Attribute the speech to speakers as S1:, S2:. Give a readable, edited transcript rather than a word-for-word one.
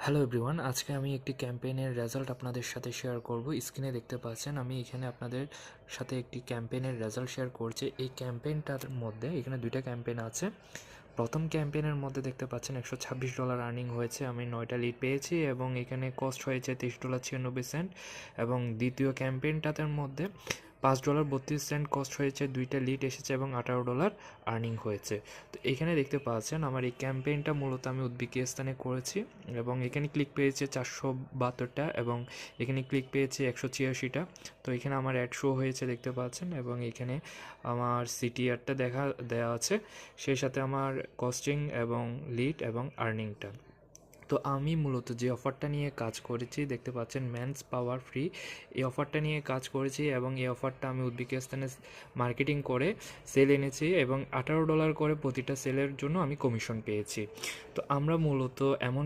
S1: Hello everyone, আজকে আমি একটি ক্যাম্পেইনের রেজাল্ট আপনাদের সাথে শেয়ার করব। স্ক্রিনে দেখতে পাচ্ছেন আমি এখানে আপনাদের সাথে একটি ক্যাম্পেইনের রেজাল্ট শেয়ার করছি। এই ক্যাম্পেইনটার মধ্যে এখানে দুইটা ক্যাম্পেইন আছে। প্রথম ক্যাম্পেইনের মধ্যে দেখতে পাচ্ছেন $126 আর্নিং হয়েছে, আমি 9টা লিড পেয়েছি এবং এখানে কস্ট হয়েছে $23.96। এবং দ্বিতীয় ক্যাম্পেইনটার মধ্যে $5.32 কস্ট হয়েছে, 2টা লিড এসেছে এবং $18 আর্নিং হয়েছে। তো এখানে দেখতে পাচ্ছেন আমার এই ক্যাম্পেইনটা মূলত আমি উজবেকিস্তানে করেছি এবং এখানে ক্লিক পেয়েছে 472টা এবং এখানে ক্লিক পেয়েছে 186টা। তো এখানে আমার অ্যাড শো হয়েছে দেখতে পাচ্ছেন এবং এখানে আমার সিটিআরটা দেওয়া আছে, সেই সাথে আমার কস্টিং এবং লিড এবং আর্নিংটা। তো আমি মূলত যে অফারটা নিয়ে কাজ করেছি দেখতে পাচ্ছেন মেন্স পাওয়ার ফ্রি, এই অফারটা নিয়ে কাজ করেছি এবং এই অফারটা আমি উজবেকিস্তানে মার্কেটিং করে সেল এনেছি এবং $18 করে প্রতিটা সেলের জন্য আমি কমিশন পেয়েছি। তো আমরা মূলত এমন